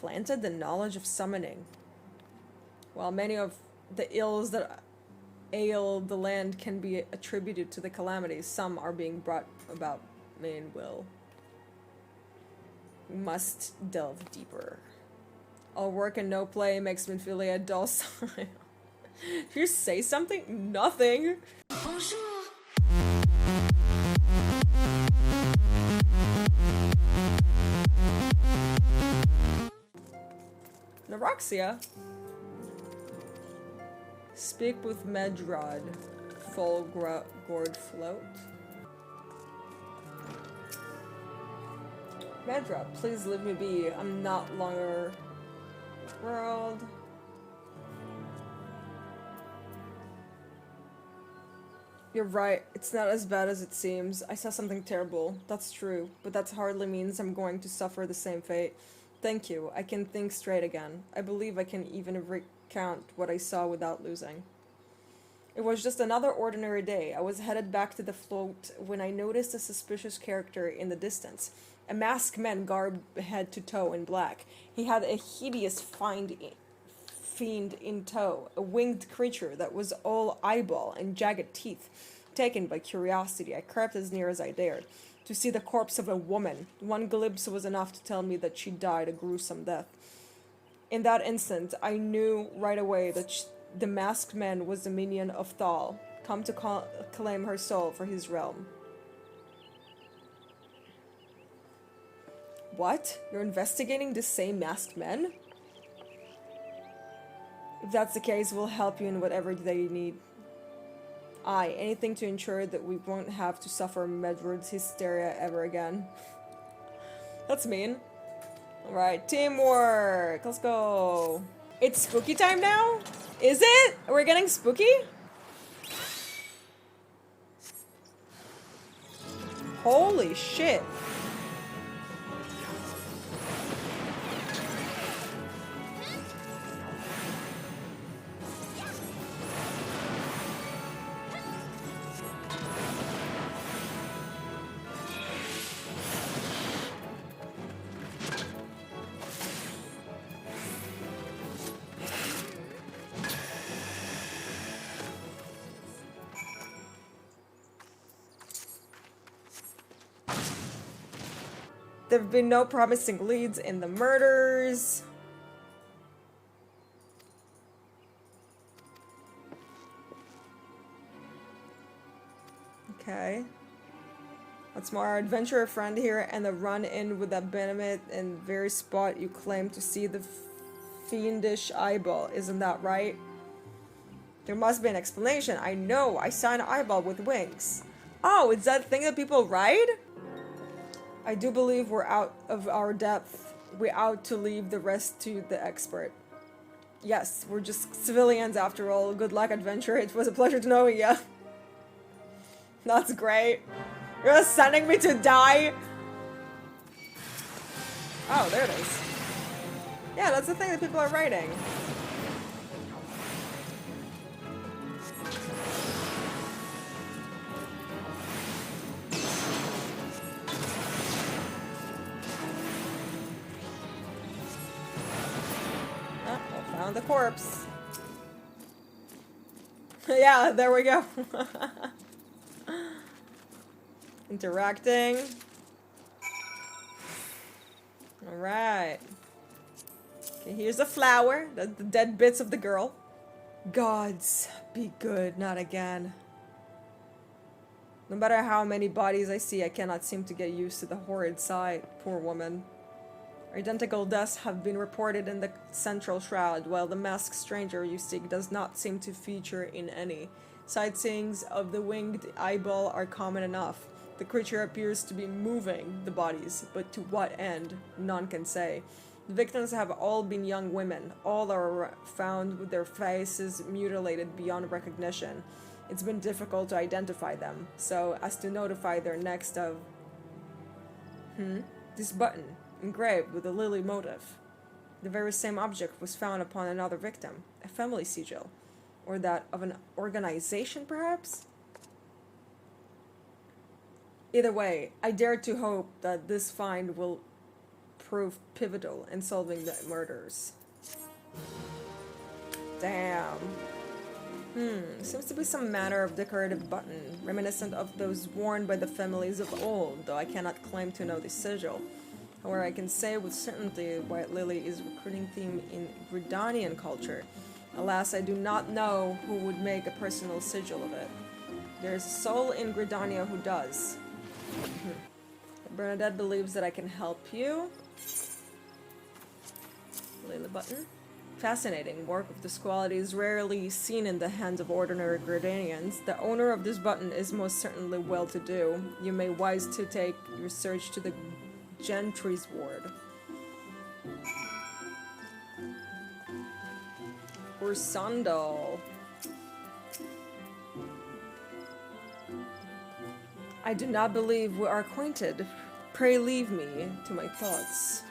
implanted the knowledge of summoning. While many of the ills that ail the land can be attributed to the calamities, some are being brought about main will. We must delve deeper. All work and no play makes Minfilia a dull sign. If you say something, nothing. Bonjour. Naroxia. Speak with Medrod. Full gourd float. Medrod, please leave me be. I'm not longer world. You're right. It's not as bad as it seems. I saw something terrible. That's true. But that hardly means I'm going to suffer the same fate. Thank you. I can think straight again. I believe I can even recount what I saw without losing. It was just another ordinary day. I was headed back to the float when I noticed a suspicious character in the distance. A masked man garbed head to toe in black. He had a hideous fiend in tow, a winged creature that was all eyeball and jagged teeth. Taken by curiosity, I crept as near as I dared. To see the corpse of a woman. One glimpse was enough to tell me that she died a gruesome death. In that instant, I knew right away that the masked man was the minion of 𝙨, come to claim her soul for his realm. What? You're investigating the same masked men? If that's the case, we'll help you in whatever they need. Aye, anything to ensure that we won't have to suffer Medrod's hysteria ever again. That's mean. Alright, teamwork! Let's go! It's spooky time now? Is it? We're getting spooky? Holy shit! There have been no promising leads in the murders. Okay. What's more, our adventurer friend here and the run-in with that Benefit in the very spot you claim to see the fiendish eyeball. Isn't that right? There must be an explanation. I know. I saw an eyeball with wings. Oh, it's that thing that people ride? I do believe we're out of our depth. We're out to leave the rest to the expert. Yes, we're just civilians after all. Good luck, adventurer. It was a pleasure to know you. That's great. You're sending me to die? Oh, there it is. Yeah, that's the thing that people are writing. Found the corpse. Yeah, there we go. Interacting. Alright. Okay, here's a flower. The dead bits of the girl. Gods, be good, not again. No matter how many bodies I see, I cannot seem to get used to the horrid sight. Poor woman. Identical deaths have been reported in the central shroud, while the masked stranger you seek does not seem to feature in any. Sightseeings of the winged eyeball are common enough. The creature appears to be moving the bodies, but to what end, none can say. The victims have all been young women. All are found with their faces mutilated beyond recognition. It's been difficult to identify them, so as to notify their next of... This button. Engraved with a lily motif. The very same object was found upon another victim, a family sigil, or that of an organization, perhaps? Either way, I dare to hope that this find will proved pivotal in solving the murders. Damn. Seems to be some manner of decorative button, reminiscent of those worn by the families of old, though I cannot claim to know the sigil. However, I can say with certainty White Lily is a recruiting theme in Gridanian culture. Alas, I do not know who would make a personal sigil of it. There is a soul in Gridania who does. Bernadette believes that I can help you. Lily button. Fascinating. Work of this quality is rarely seen in the hands of ordinary Gridanians. The owner of this button is most certainly well-to-do. You may wise to take your search to the Gentry's ward. Ursandal. I do not believe we are acquainted. Pray leave me to my thoughts.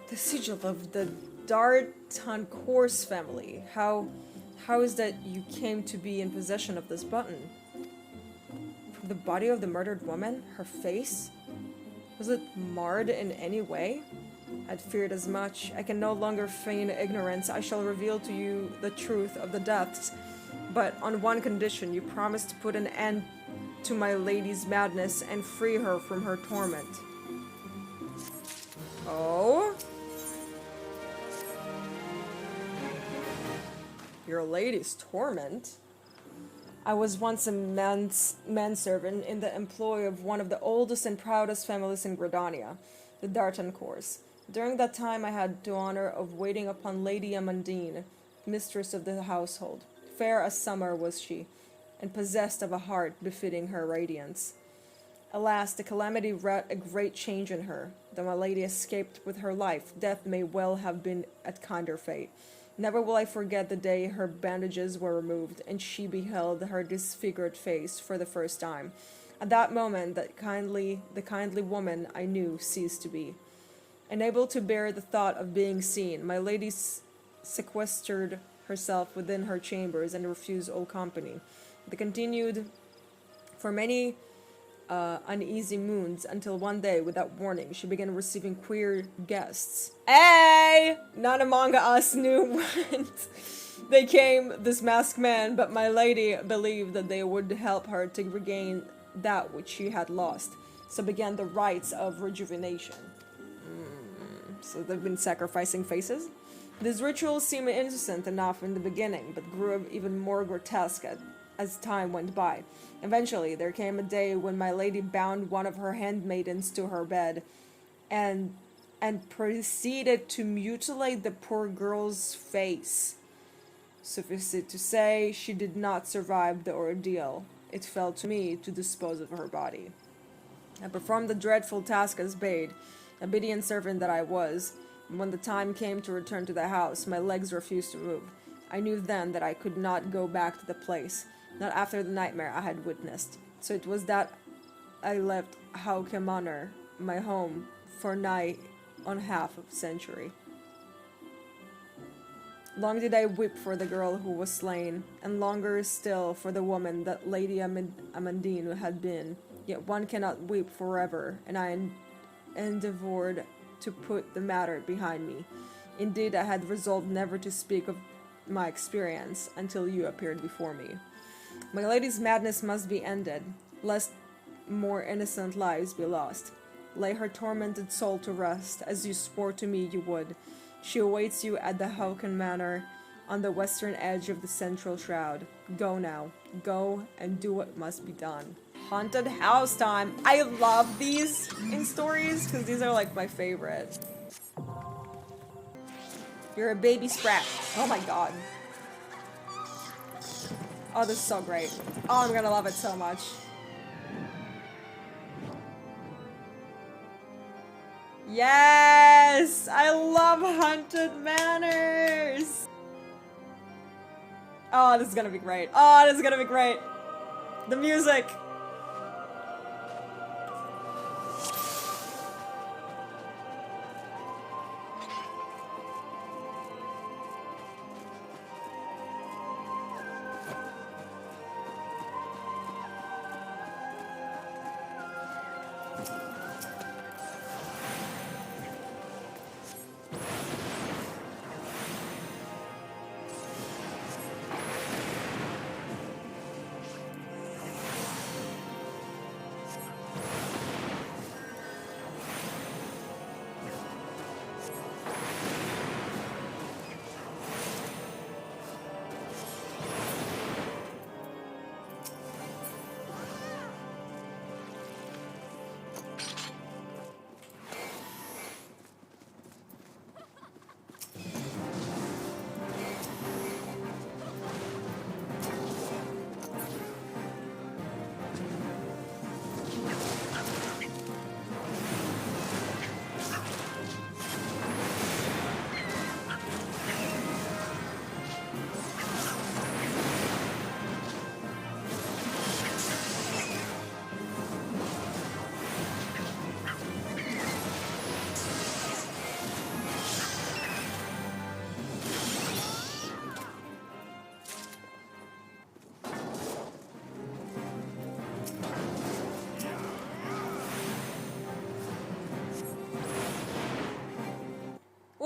The sigil of the 𝙤𝙤𝙦𝙪𝙨 family. How is that you came to be in possession of this button? From the body of the murdered woman? Her face? Was it marred in any way? I'd feared as much. I can no longer feign ignorance. I shall reveal to you the truth of the deaths. But on one condition, you promise to put an end to my lady's madness and free her from her torment. Oh? Your lady's torment? I was once a manservant in the employ of one of the oldest and proudest families in Gridania, the 𝙤𝙤𝙦𝙪𝙨. During that time I had the honor of waiting upon Lady Amandine, mistress of the household. Fair as summer was she, and possessed of a heart befitting her radiance. Alas, the calamity wrought a great change in her. Though my lady escaped with her life, death may well have been a kinder fate. Never will I forget the day her bandages were removed, and she beheld her disfigured face for the first time. At that moment, the kindly woman I knew ceased to be. Unable to bear the thought of being seen, my lady sequestered herself within her chambers and refused all company. They continued for many uneasy moons until one day, without warning, she began receiving queer guests. Hey! None among us knew whence they came, this masked man, but my lady believed that they would help her to regain that which she had lost. So began the rites of rejuvenation. So they've been sacrificing faces? These rituals seemed innocent enough in the beginning, but grew even more grotesque as time went by. Eventually, there came a day when my lady bound one of her handmaidens to her bed and proceeded to mutilate the poor girl's face. Suffice it to say, she did not survive the ordeal. It fell to me to dispose of her body. I performed the dreadful task as bade, obedient servant that I was. When the time came to return to the house, my legs refused to move. I knew then that I could not go back to the place, not after the nightmare I had witnessed. So it was that I left 𝙗𝙤𝙦𝙪𝙨 manor, my home, for nigh on half a century. Long did I weep for the girl who was slain, and longer still for the woman that Lady Amandine had been. Yet one cannot weep forever, and I endeavored to put the matter behind me. Indeed, I had resolved never to speak of my experience until you appeared before me. My lady's madness must be ended, lest more innocent lives be lost. Lay her tormented soul to rest, as you swore to me you would. She awaits you at the 𝙗𝙤𝙦𝙪𝙨 manor, on the western edge of the central shroud. Go now. Go and do what must be done. Haunted house time. I love these in stories, because these are like my favorite. You're a baby sprat. Oh my god. Oh, this is so great. Oh, I'm gonna love it so much. Yes! I love haunted manors! Oh, this is gonna be great. Oh, this is gonna be great. The music.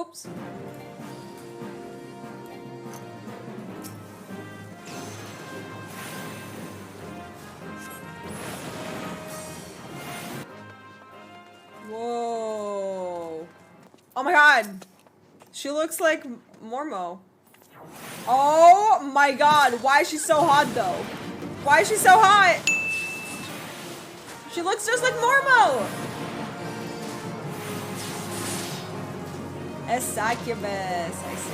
Whoops. Whoa. Oh my god. She looks like Mormo. Oh my god. Why is she so hot though? Why is she so hot? She looks just like Mormo. A succubus. I see.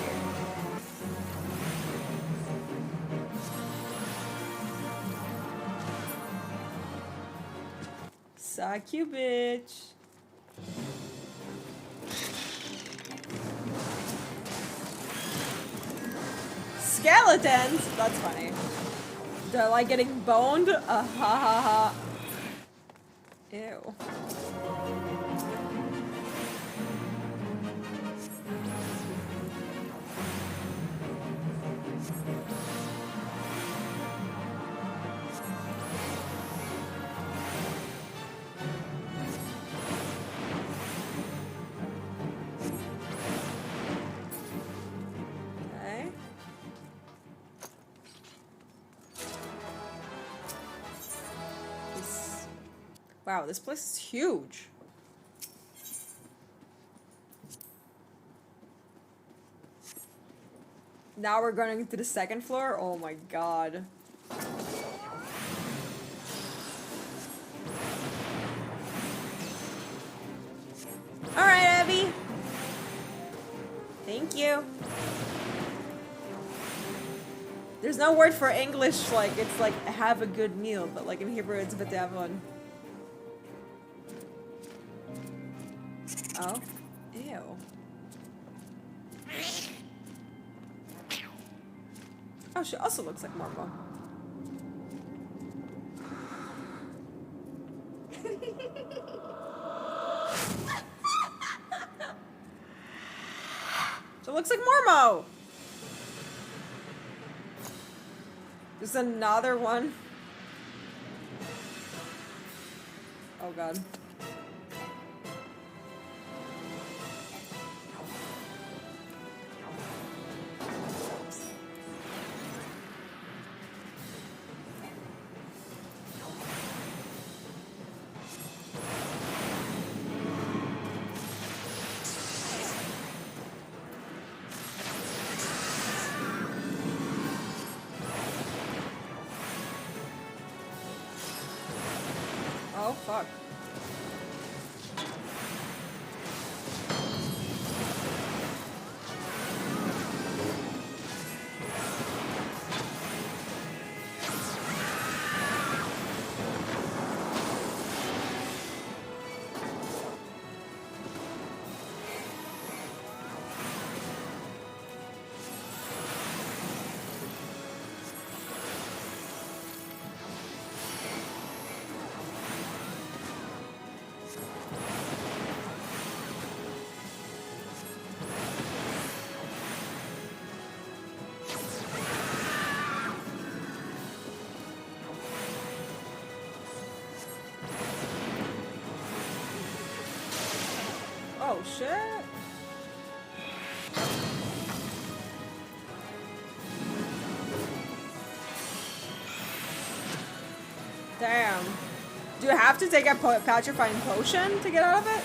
Succubus. Skeletons? That's funny. They're like getting boned? Ha ha ha. Ew. Wow, this place is huge. Now we're going to the second floor? Oh my god. Alright, Abby. Thank you. There's no word for English, like, it's like, have a good meal, but like in Hebrew it's betavon. Oh. Ew. Oh, she also looks like Marvel. She looks like Mormo! There's another one. Oh god. Oh, fuck. Oh, shit. Damn. Do you have to take a petrifying potion to get out of it?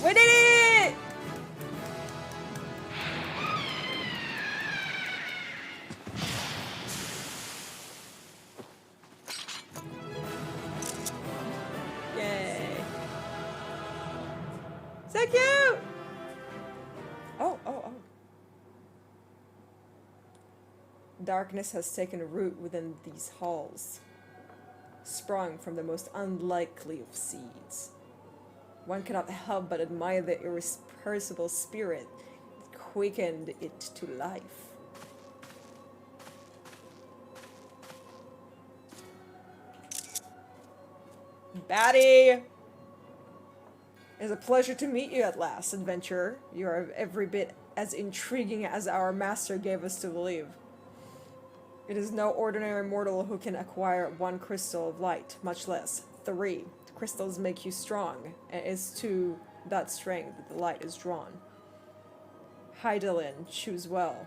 We did it! Yay. So cute! Oh, oh, oh. Darkness has taken root within these halls, sprung from the most unlikely of seeds. One cannot help but admire the irrepressible spirit that quickened it to life. Batty! It is a pleasure to meet you at last, adventurer. You are every bit as intriguing as our master gave us to believe. It is no ordinary mortal who can acquire one crystal of light, much less 3. Crystals make you strong, and it's to that strength that the light is drawn. 𝙘𝙤𝙣𝙧𝙞𝙤, choose well.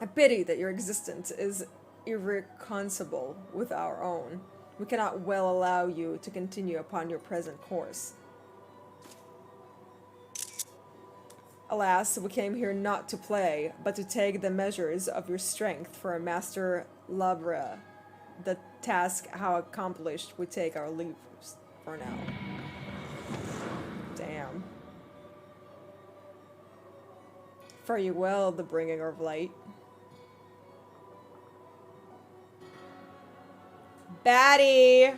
I pity that your existence is irreconcilable with our own. We cannot well allow you to continue upon your present course. Alas, we came here not to play, but to take the measures of your strength for a master 𝙨𝙬𝙪𝙨. The task how accomplished, we take our leave for now. Damn. Fare you well, the bringer of light. Baddie!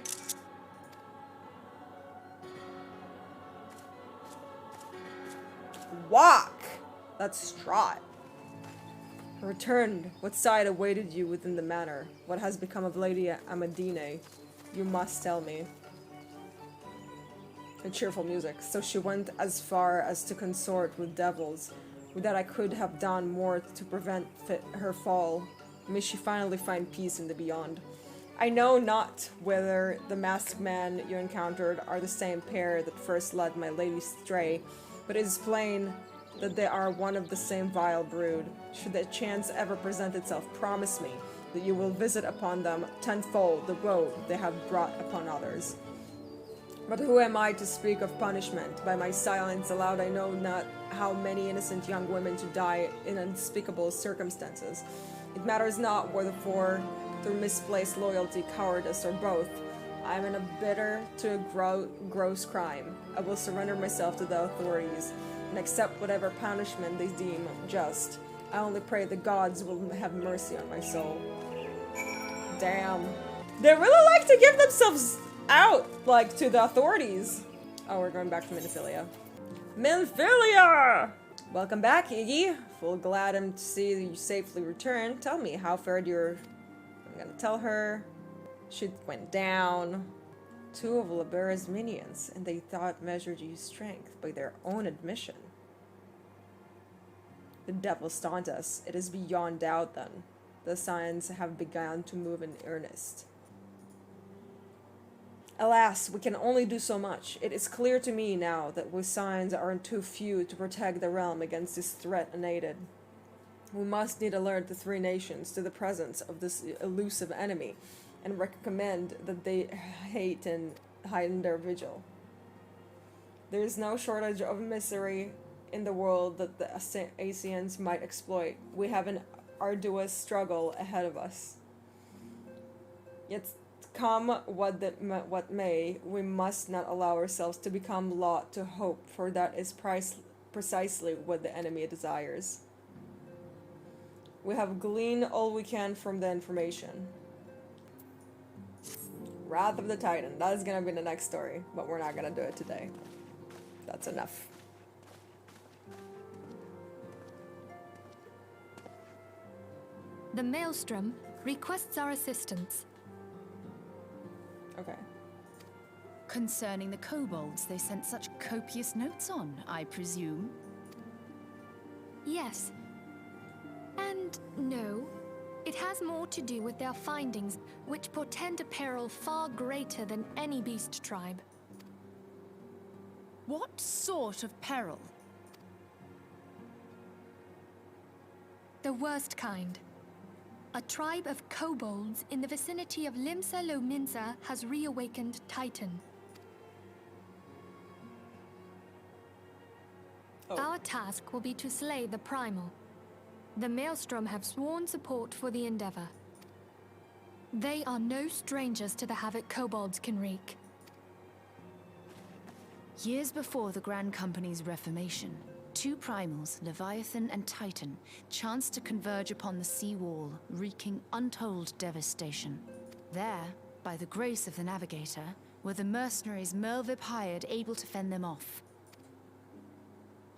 Walk! That's Strahd. Returned. What sight awaited you within the manor? What has become of Lady Amadine? You must tell me. And cheerful music. So she went as far as to consort with devils. With that I could have done more to prevent her fall. May she finally find peace in the beyond. I know not whether the masked man you encountered are the same pair that first led my lady astray, but it is plain that they are one of the same vile brood. Should that chance ever present itself, promise me that you will visit upon them tenfold the woe they have brought upon others. But who am I to speak of punishment? By my silence aloud I know not how many innocent young women to die in unspeakable circumstances. It matters not whether through misplaced loyalty, cowardice, or both. I am in a bitter to a gross crime. I will surrender myself to the authorities and accept whatever punishment they deem just. I only pray the gods will have mercy on my soul. Damn. They really like to give themselves out, like, to the authorities. Oh, we're going back to Minophilia. Minophilia! Welcome back, Iggy. Full glad to see you safely returned. Tell me, how fared your... I'm gonna tell her. She went down. 2 of Libera's minions, and they thought measured you strength by their own admission. The devils taunt us. It is beyond doubt, then. The signs have begun to move in earnest. Alas, we can only do so much. It is clear to me now that we signs are too few to protect the realm against this threat unaided. We must need alert the 3 nations to the presence of this elusive enemy, and recommend that they hate and heighten their vigil. There is no shortage of misery in the world that the 𝙨𝙚𝙧𝙞𝙬 might exploit. We have an arduous struggle ahead of us. Yet come what may, we must not allow ourselves to become lost to hope, for that is precisely what the enemy desires. We have gleaned all we can from the information. Wrath of the Titan. That is gonna be the next story, but we're not gonna do it today. That's enough. The Maelstrom requests our assistance. Okay. Concerning the kobolds they sent such copious notes on, I presume? Yes. And no. It has more to do with their findings, which portend a peril far greater than any beast tribe. What sort of peril? The worst kind. A tribe of kobolds in the vicinity of 𝙤𝙤𝙦𝙦 has reawakened Titan. Oh. Our task will be to slay the primal. The Maelstrom have sworn support for the endeavor. They are no strangers to the havoc kobolds can wreak. Years before the Grand Company's reformation, 2 primals, Leviathan and Titan, chanced to converge upon the sea wall, wreaking untold devastation. There, by the grace of the Navigator, were the mercenaries Merlwyb hired able to fend them off.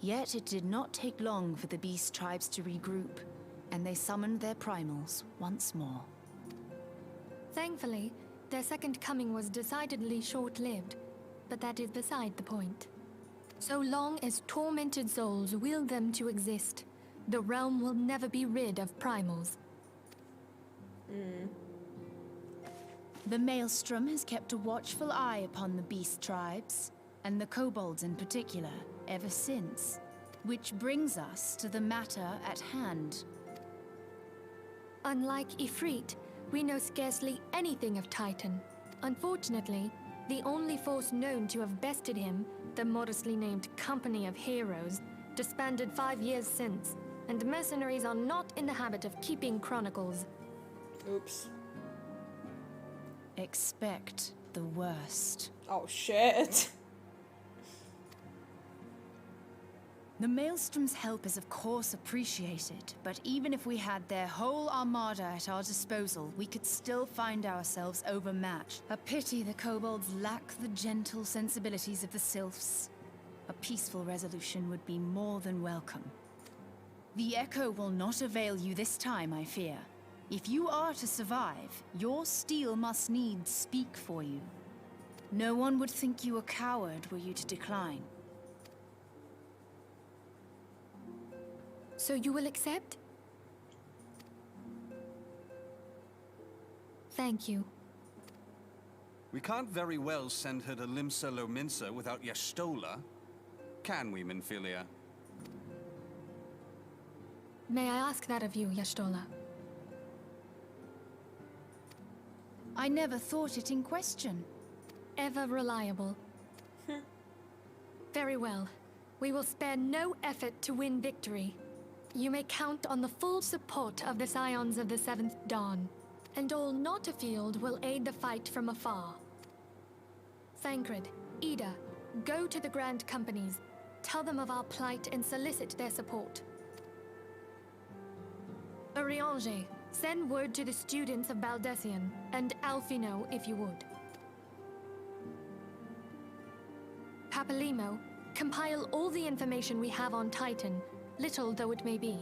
Yet it did not take long for the beast tribes to regroup, and they summoned their primals once more. Thankfully, their second coming was decidedly short-lived, but that is beside the point. So long as tormented souls will them to exist, the realm will never be rid of primals. The Maelstrom has kept a watchful eye upon the beast tribes, and the kobolds in particular, ever since. Which brings us to the matter at hand. Unlike Ifrit, we know scarcely anything of Titan. Unfortunately, the only force known to have bested him, the modestly named Company of Heroes, disbanded 5 years since, and mercenaries are not in the habit of keeping chronicles. Oops. Expect the worst. Oh shit. The Maelstrom's help is of course appreciated, but even if we had their whole armada at our disposal, we could still find ourselves overmatched. A pity the kobolds lack the gentle sensibilities of the sylphs. A peaceful resolution would be more than welcome. The echo will not avail you this time, I fear. If you are to survive, your steel must needs speak for you. No one would think you a coward were you to decline. So you will accept? Thank you. We can't very well send her to 𝙨𝙬𝙦𝙪𝙨 without 𝙨𝙪𝙨. Can we, Minfilia? May I ask that of you, 𝙨𝙪𝙨? I never thought it in question. Ever reliable. Very well. We will spare no effort to win victory. You may count on the full support of the Scions of the Seventh Dawn, and all not afield will aid the fight from afar. Thancred, Ida, go to the Grand Companies, tell them of our plight and solicit their support. Urianger, send word to the students of Baldesion, and Alphino if you would. Papalymo, compile all the information we have on Titan, little though it may be.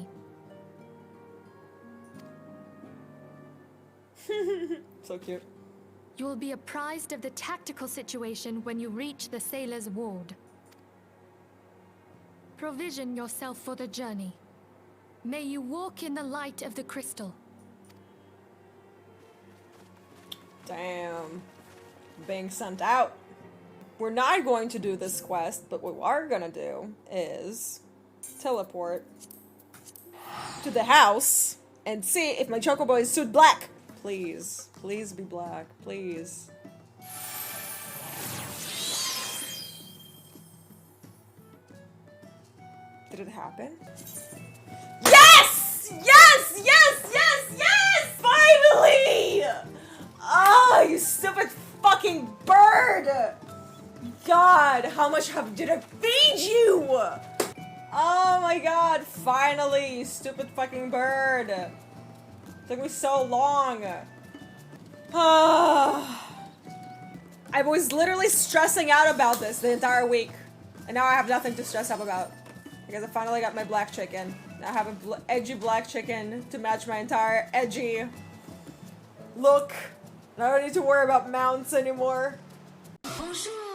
So cute. You will be apprised of the tactical situation when you reach the Sailor's Ward. Provision yourself for the journey. May you walk in the light of the crystal. Damn. Being sent out. We're not going to do this quest, but what we are gonna do is teleport to the house and see if my Chocobo is suit black. Please. Please be black. Please. Did it happen? Yes! Yes! Yes! Yes! Yes! Finally! Oh, you stupid fucking bird! God, how much did I feed you? Oh my god, finally, you stupid fucking bird. Took me so long. I was literally stressing out about this the entire week. And now I have nothing to stress out about. Because I finally got my black chicken. Now I have an edgy black chicken to match my entire edgy look. And I don't need to worry about mounts anymore. Bonjour.